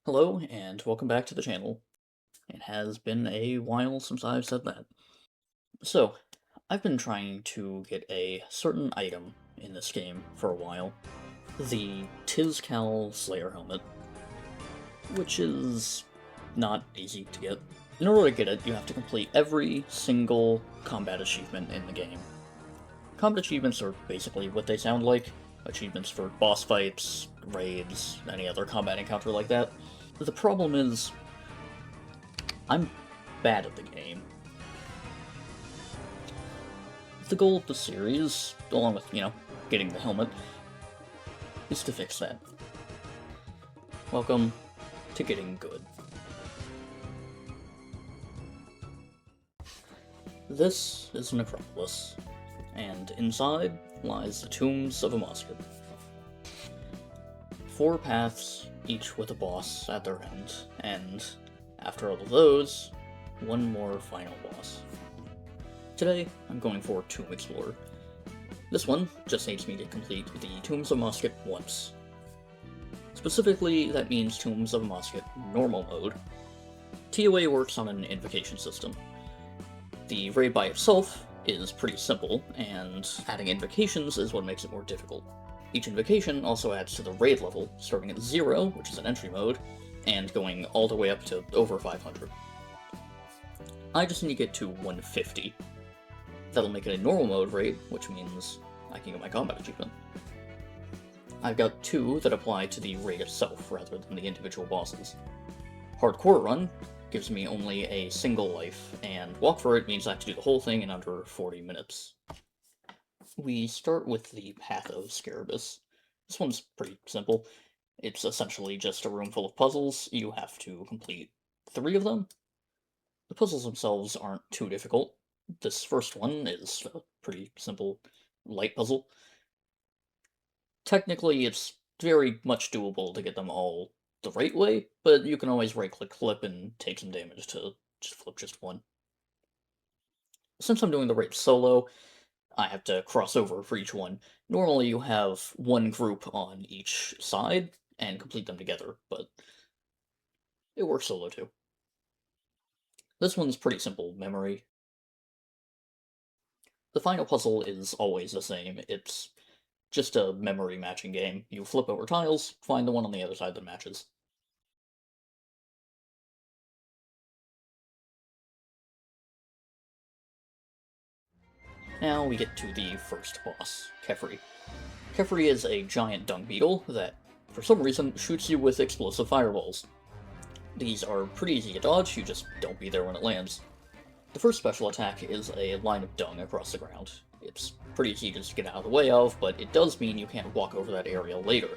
Hello, and welcome back to the channel. It has been a while since I've said that. So, I've been trying to get a certain item in this game for a while. The TzKal Slayer Helmet, which is not easy to get. In order to get it, you have to complete every single combat achievement in the game. Combat achievements are basically what they sound like. Achievements for boss fights, raids, any other combat encounter like that. The problem is, I'm bad at the game. The goal of the series, along with, getting the helmet, is to fix that. Welcome to Getting Good. This is an Necropolis, and inside lies the tombs of a musket. 4 paths, each with a boss at their end, and after all of those, one more final boss. Today, I'm going for Tomb Explorer. This one just needs me to complete the Tombs of Musket once. Specifically, that means Tombs of Musket Normal Mode. TOA works on an invocation system. The raid by itself is pretty simple, and adding invocations is what makes it more difficult. Each invocation also adds to the raid level, starting at 0, which is an entry mode, and going all the way up to over 500. I just need to get to 150. That'll make it a normal mode raid, which means I can get my combat achievement. I've got 2 that apply to the raid itself, rather than the individual bosses. Hardcore Run gives me only a single life, and Walk for It means I have to do the whole thing in under 40 minutes. We start with the Path of Scarabus. This one's pretty simple. It's essentially just a room full of puzzles. You have to complete 3 of them. The puzzles themselves aren't too difficult. This first one is a pretty simple light puzzle. Technically, it's very much doable to get them all the right way, but you can always right-click flip and take some damage to just flip just one. Since I'm doing the raid solo, I have to cross over for each one. Normally you have one group on each side and complete them together, but it works solo too. This one's pretty simple memory. The final puzzle is always the same. It's just a memory matching game. You flip over tiles, find the one on the other side that matches. Now we get to the first boss, Kefri. Kefri is a giant dung beetle that, for some reason, shoots you with explosive fireballs. These are pretty easy to dodge, you just don't be there when it lands. The first special attack is a line of dung across the ground. It's pretty easy to just get out of the way of, but it does mean you can't walk over that area later.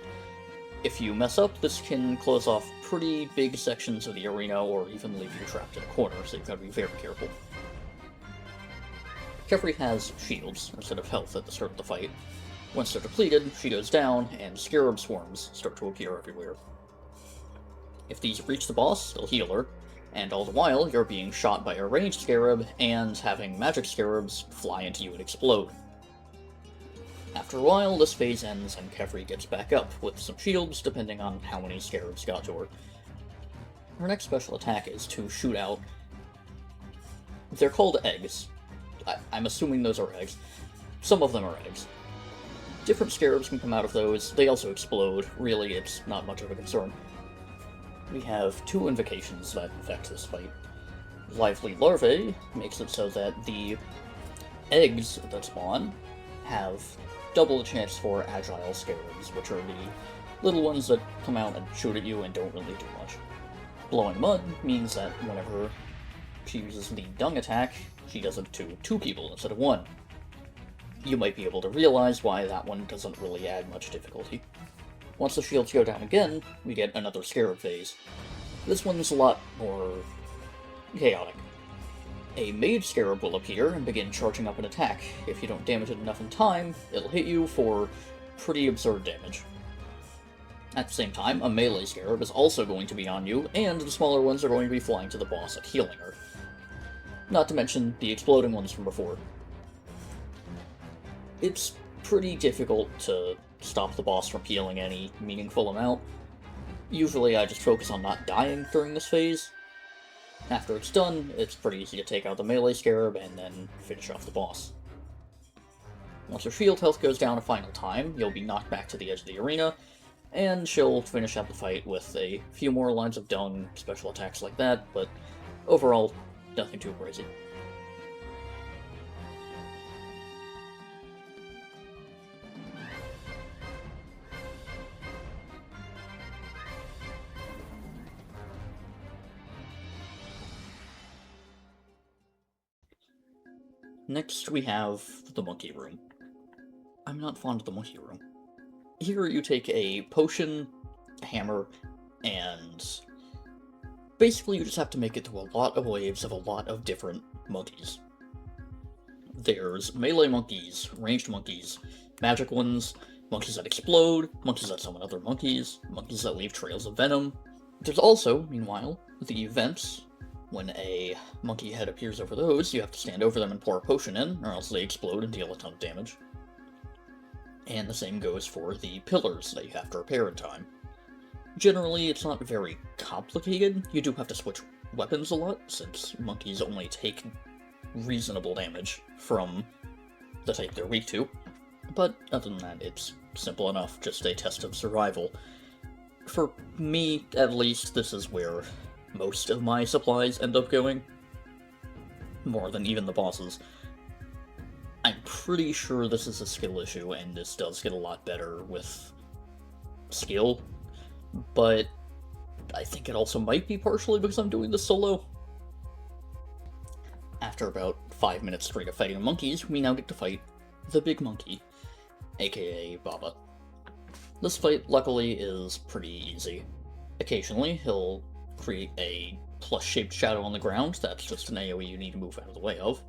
If you mess up, this can close off pretty big sections of the arena or even leave you trapped in a corner, so you've got to be very careful. Kefri has shields instead of health at the start of the fight. Once they're depleted, she goes down, and scarab swarms start to appear everywhere. If these reach the boss, they'll heal her, and all the while you're being shot by a ranged scarab and having magic scarabs fly into you and explode. After a while, this phase ends and Kefri gets back up, with some shields depending on how many scarabs got to her. Her next special attack is to shoot out... They're called eggs. I'm assuming those are eggs. Some of them are eggs. Different scarabs can come out of those. They also explode. Really, it's not much of a concern. We have 2 invocations that affect this fight. Lively Larvae makes it so that the eggs that spawn have double the chance for agile scarabs, which are the little ones that come out and shoot at you and don't really do much. Blowing Mud means that whenever she uses the dung attack, she does it to 2 people instead of 1. You might be able to realize why that one doesn't really add much difficulty. Once the shields go down again, we get another scarab phase. This one's a lot more chaotic. A mage scarab will appear and begin charging up an attack. If you don't damage it enough in time, it'll hit you for pretty absurd damage. At the same time, a melee scarab is also going to be on you, and the smaller ones are going to be flying to the boss and healing her. Not to mention the exploding ones from before. It's pretty difficult to stop the boss from healing any meaningful amount. Usually I just focus on not dying during this phase. After it's done, it's pretty easy to take out the melee scarab and then finish off the boss. Once your shield health goes down a final time, you'll be knocked back to the edge of the arena, and she'll finish out the fight with a few more lines of dung, special attacks like that, but overall, nothing too crazy. Next, we have the monkey room. I'm not fond of the monkey room. Here you take a potion, a hammer, and basically you just have to make it through a lot of waves of a lot of different monkeys. There's melee monkeys, ranged monkeys, magic ones, monkeys that explode, monkeys that summon other monkeys, monkeys that leave trails of venom. There's also, meanwhile, the vents. When a monkey head appears over those, you have to stand over them and pour a potion in, or else they explode and deal a ton of damage. And the same goes for the pillars that you have to repair in time. Generally, it's not very complicated. You do have to switch weapons a lot, since monkeys only take reasonable damage from the type they're weak to. But other than that, it's simple enough, just a test of survival. For me, at least, this is where most of my supplies end up going. More than even the bosses. I'm pretty sure this is a skill issue, and this does get a lot better with skill, but I think it also might be partially because I'm doing this solo. After about 5 minutes straight of fighting monkeys, we now get to fight the big monkey, aka Baba. This fight, luckily, is pretty easy. Occasionally, he'll create a plus-shaped shadow on the ground. That's just an AoE you need to move out of the way of.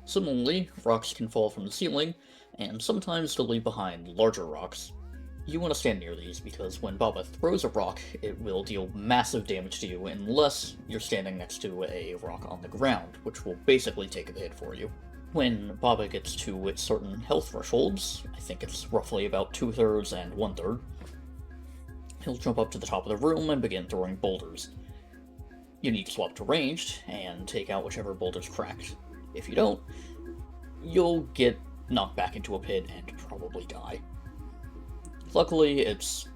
Similarly, rocks can fall from the ceiling, and sometimes they'll leave behind larger rocks. You want to stand near these, because when Baba throws a rock, it will deal massive damage to you unless you're standing next to a rock on the ground, which will basically take the hit for you. When Baba gets to certain health thresholds, I think it's roughly about 2/3 and 1/3, he'll jump up to the top of the room and begin throwing boulders. You need to swap to ranged, and take out whichever boulder's cracked. If you don't, you'll get knocked back into a pit and probably die. Luckily, it's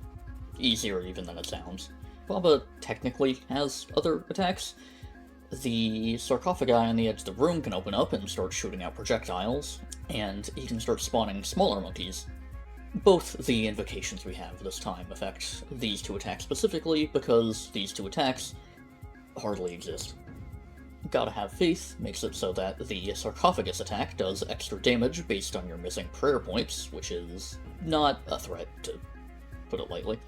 easier even than it sounds. Baba technically has other attacks. The sarcophagi on the edge of the room can open up and start shooting out projectiles, and he can start spawning smaller monkeys. Both the invocations we have this time affect these two attacks specifically, because these two attacks hardly exist. Gotta Have Faith makes it so that the sarcophagus attack does extra damage based on your missing prayer points, which is not a threat, to put it lightly.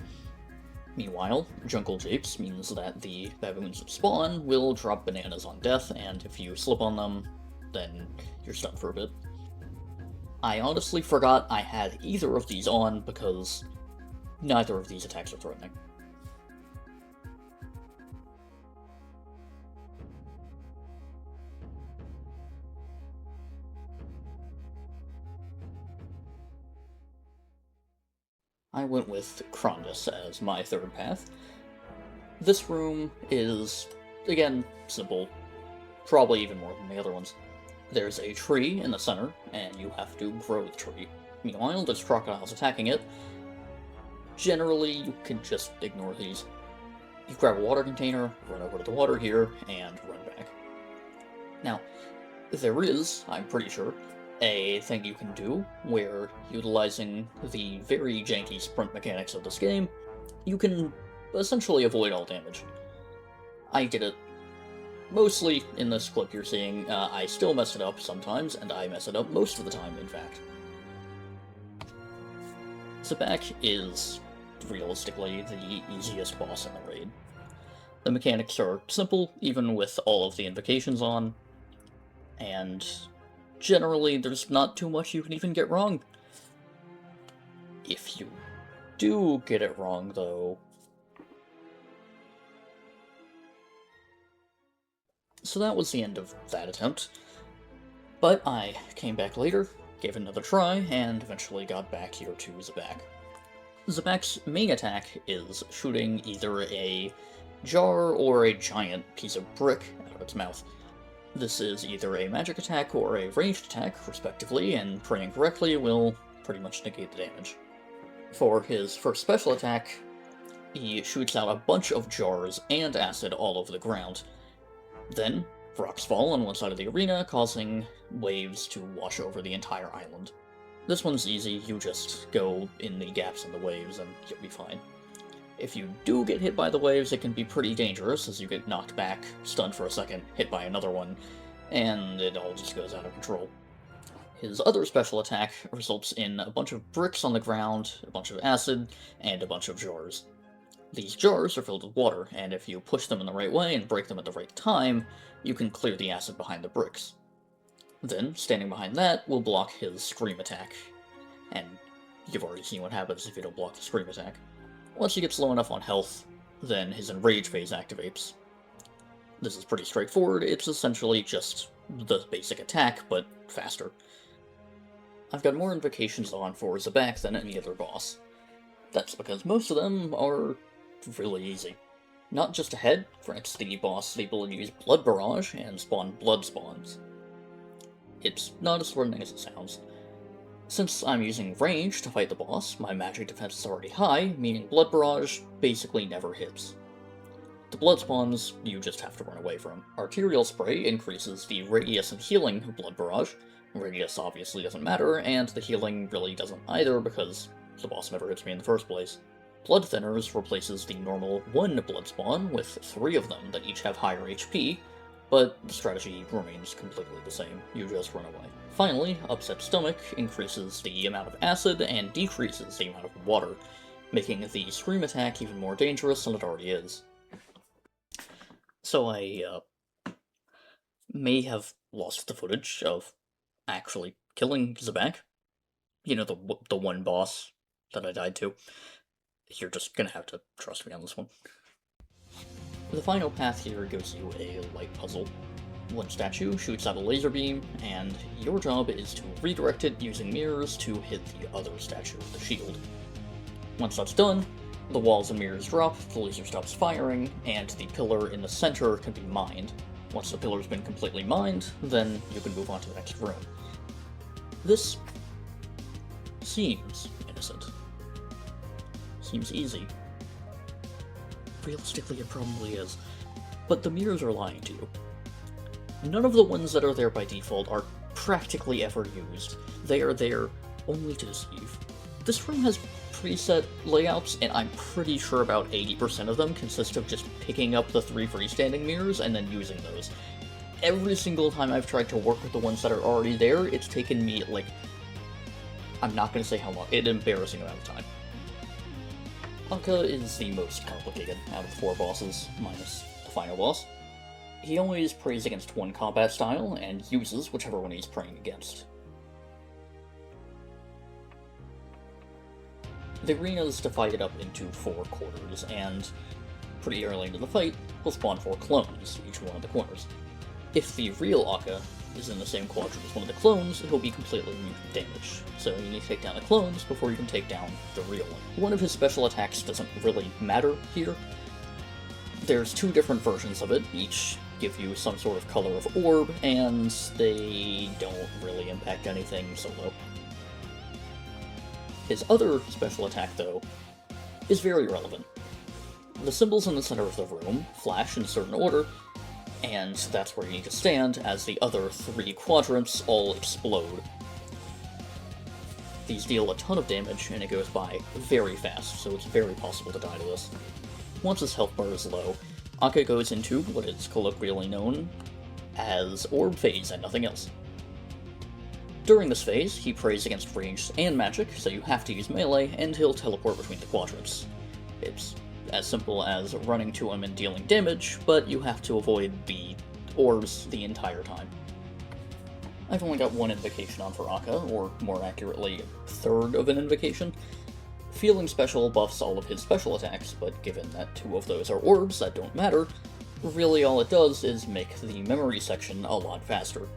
Meanwhile, Jungle Japes means that the baboons that spawn will drop bananas on death, and if you slip on them, then you're stunned for a bit. I honestly forgot I had either of these on because neither of these attacks are threatening. I went with Krondus as my third path. This room is, again, simple, probably even more than the other ones. There's a tree in the center, and you have to grow the tree. Meanwhile, there's crocodiles attacking it. Generally, you can just ignore these. You grab a water container, run over to the water here, and run back. Now, there is, I'm pretty sure, a thing you can do where, utilizing the very janky sprint mechanics of this game, you can essentially avoid all damage. I did it mostly in this clip you're seeing. I still mess it up sometimes, and I mess it up most of the time, in fact. Zabak is realistically the easiest boss in the raid. The mechanics are simple, even with all of the invocations on, and generally there's not too much you can even get wrong. If you do get it wrong, though... So that was the end of that attempt. But I came back later, gave it another try, and eventually got back here to Zabak. Zabak's main attack is shooting either a jar or a giant piece of brick out of its mouth. This is either a magic attack or a ranged attack, respectively, and praying correctly will pretty much negate the damage. For his first special attack, he shoots out a bunch of jars and acid all over the ground. Then, rocks fall on one side of the arena, causing waves to wash over the entire island. This one's easy, you just go in the gaps in the waves and you'll be fine. If you do get hit by the waves, it can be pretty dangerous, as you get knocked back, stunned for a second, hit by another one, and it all just goes out of control. His other special attack results in a bunch of bricks on the ground, a bunch of acid, and a bunch of jars. These jars are filled with water, and if you push them in the right way and break them at the right time, you can clear the acid behind the bricks. Then, standing behind that will block his Scream attack, and you've already seen what happens if you don't block the Scream attack. Once he gets low enough on health, then his Enrage phase activates. This is pretty straightforward, it's essentially just the basic attack, but faster. I've got more invocations on for Zabak than any other boss. That's because most of them are really easy. Not just ahead, grants the boss the ability to use Blood Barrage and spawn Blood Spawns. It's not as threatening as it sounds. Since I'm using range to fight the boss, my magic defense is already high, meaning Blood Barrage basically never hits. The Blood Spawns, you just have to run away from. Arterial Spray increases the radius and healing of Blood Barrage. Radius obviously doesn't matter, and the healing really doesn't either because the boss never hits me in the first place. Blood Thinners replaces the normal 1 Blood Spawn with 3 of them that each have higher HP, but the strategy remains completely the same, you just run away. Finally, Upset Stomach increases the amount of acid and decreases the amount of water, making the Scream attack even more dangerous than it already is. So I may have lost the footage of actually killing Zabak. You know, the one boss that I died to. You're just gonna have to trust me on this one. The final path here gives you a light puzzle. One statue shoots out a laser beam, and your job is to redirect it using mirrors to hit the other statue with the shield. Once that's done, the walls and mirrors drop, the laser stops firing, and the pillar in the center can be mined. Once the pillar's been completely mined, then you can move on to the next room. This seems innocent. Seems easy. Realistically, it probably is. But the mirrors are lying to you. None of the ones that are there by default are practically ever used. They are there only to deceive. This room has preset layouts, and I'm pretty sure about 80% of them consist of just picking up the 3 freestanding mirrors and then using those. Every single time I've tried to work with the ones that are already there, it's taken me, like, I'm not going to say how long, an embarrassing amount of time. Akka is the most complicated out of the 4 bosses, minus the final boss. He always prays against one combat style, and uses whichever one he's praying against. The arena is divided up into 4 quarters, and pretty early into the fight, he'll spawn 4 clones, each one of the corners. If the real Akka is in the same quadrant as one of the clones, he'll be completely immune to damage, so you need to take down the clones before you can take down the real one. One of his special attacks doesn't really matter here. There's 2 different versions of it, each give you some sort of color of orb, and they don't really impact anything solo. His other special attack, though, is very relevant. The symbols in the center of the room flash in a certain order, and that's where you need to stand as the other 3 quadrants all explode. These deal a ton of damage, and it goes by very fast, so it's very possible to die to this. Once his health bar is low, Akka goes into what is colloquially known as Orb Phase and nothing else. During this phase, he prays against ranged and magic, so you have to use melee, and he'll teleport between the quadrants. It's as simple as running to him and dealing damage, but you have to avoid the orbs the entire time. I've only got 1 invocation on for Akka, or more accurately, a third of an invocation. Feeling Special buffs all of his special attacks, but given that 2 of those are orbs that don't matter, really all it does is make the memory section a lot faster.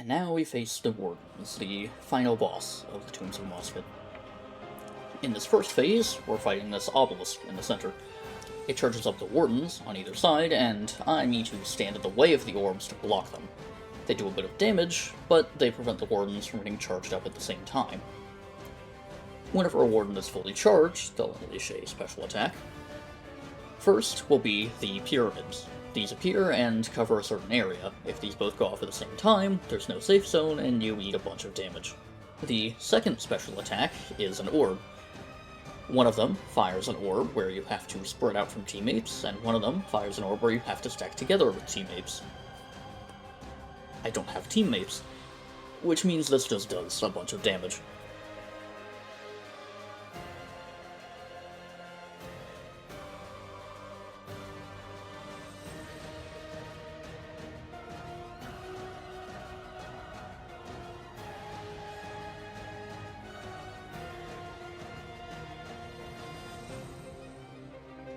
And now we face the Wardens, the final boss of the Tombs of Musket. In this first phase, we're fighting this obelisk in the center. It charges up the Wardens on either side, and I need to stand in the way of the orbs to block them. They do a bit of damage, but they prevent the Wardens from getting charged up at the same time. Whenever a Warden is fully charged, they'll unleash a special attack. First will be the Pyramids. These appear and cover a certain area. If these both go off at the same time, there's no safe zone, and you eat a bunch of damage. The second special attack is an orb. One of them fires an orb where you have to spread out from teammates, and one of them fires an orb where you have to stack together with teammates. I don't have teammates, which means this just does a bunch of damage.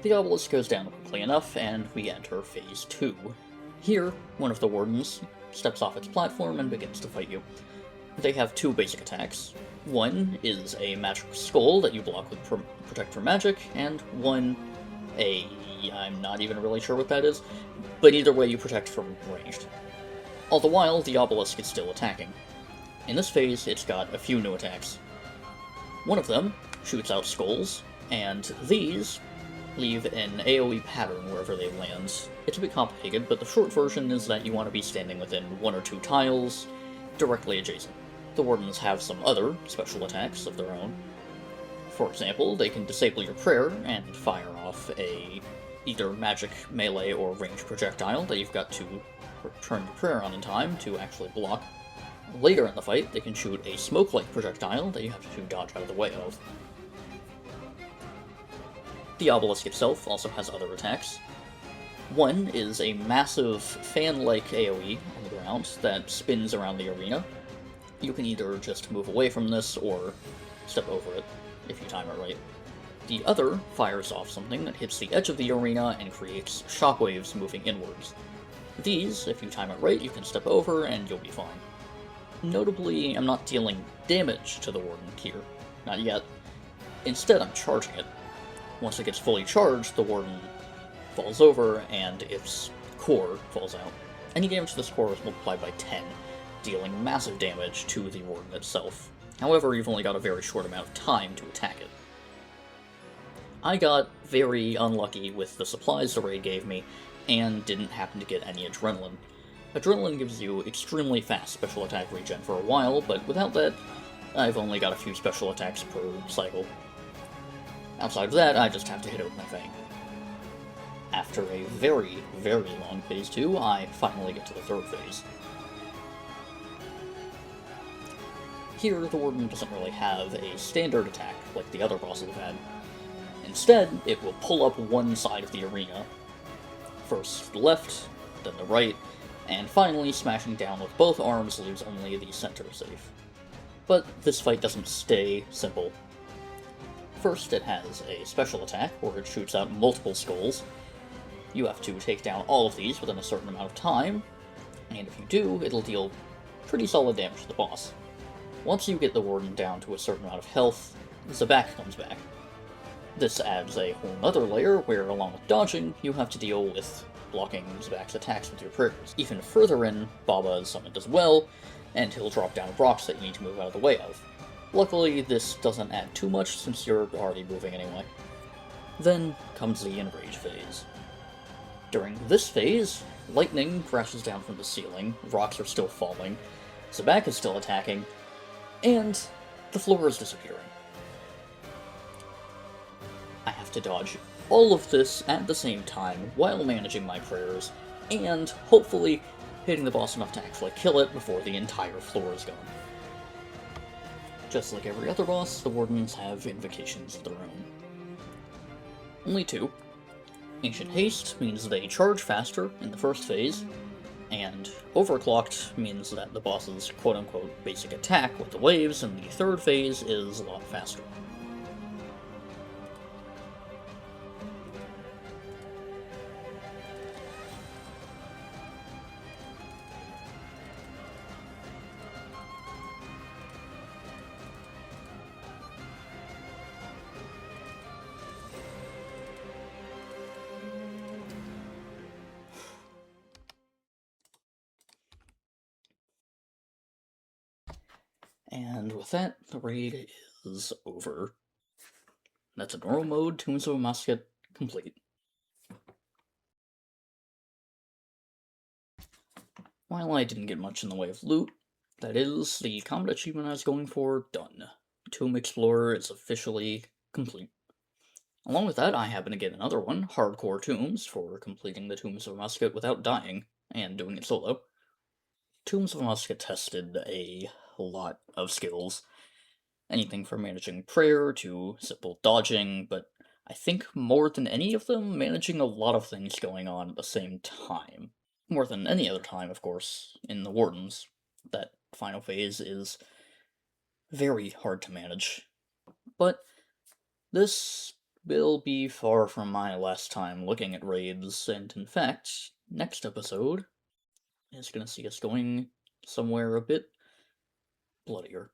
The obelisk goes down quickly enough, and we enter Phase 2. Here, one of the Wardens steps off its platform and begins to fight you. They have two basic attacks. One is a magic skull that you block with Protect from Magic, and one I'm not even really sure what that is, but either way you protect from ranged. All the while, the obelisk is still attacking. In this phase, it's got a few new attacks. One of them shoots out skulls, and these leave an AoE pattern wherever they land. It's a bit complicated, but the short version is that you want to be standing within one or two tiles directly adjacent. The Wardens have some other special attacks of their own. For example, they can disable your prayer and fire off either magic, melee, or ranged projectile that you've got to turn your prayer on in time to actually block. Later in the fight, they can shoot a smoke-like projectile that you have to dodge out of the way of. The obelisk itself also has other attacks. One is a massive fan-like AoE on the ground that spins around the arena. You can either just move away from this or step over it, if you time it right. The other fires off something that hits the edge of the arena and creates shockwaves moving inwards. These, if you time it right, you can step over and you'll be fine. Notably, I'm not dealing damage to the Warden here. Not yet. Instead, I'm charging it. Once it gets fully charged, the Warden falls over, and its core falls out. Any damage to this core is multiplied by 10, dealing massive damage to the Warden itself. However, you've only got a very short amount of time to attack it. I got very unlucky with the supplies the raid gave me, and didn't happen to get any adrenaline. Adrenaline gives you extremely fast special attack regen for a while, but without that, I've only got a few special attacks per cycle. Outside of that, I just have to hit it with my Fang. After a very, very long Phase 2, I finally get to the third phase. Here, the Warden doesn't really have a standard attack like the other bosses have had. Instead, it will pull up one side of the arena. First the left, then the right, and finally smashing down with both arms leaves only the center safe. But this fight doesn't stay simple. First, it has a special attack, where it shoots out multiple skulls. You have to take down all of these within a certain amount of time, and if you do, it'll deal pretty solid damage to the boss. Once you get the Warden down to a certain amount of health, Zabak comes back. This adds a whole other layer where, along with dodging, you have to deal with blocking Zabak's attacks with your prayers. Even further in, Baba is summoned as well, and he'll drop down rocks that you need to move out of the way of. Luckily, this doesn't add too much since you're already moving anyway. Then comes the Enrage phase. During this phase, lightning crashes down from the ceiling, rocks are still falling, Zabak is still attacking, and the floor is disappearing. I have to dodge all of this at the same time while managing my prayers, and hopefully hitting the boss enough to actually kill it before the entire floor is gone. Just like every other boss, the Wardens have invocations of their own. Only two. Ancient Haste means they charge faster in the first phase, and Overclocked means that the boss's quote-unquote basic attack with the waves in the third phase is a lot faster. And with that, the raid is over. That's a normal mode, Tombs of a Musket, complete. While I didn't get much in the way of loot, that is, the combat achievement I was going for, done. Tomb Explorer is officially complete. Along with that, I happen to get another one, Hardcore Tombs, for completing the Tombs of a Musket without dying, and doing it solo. Tombs of a Musket tested a lot of skills. Anything from managing prayer to simple dodging, but I think more than any of them, managing a lot of things going on at the same time. More than any other time, of course, in the Wardens. That final phase is very hard to manage. But this will be far from my last time looking at raids, and in fact, next episode is going to see us going somewhere a bit bloodier.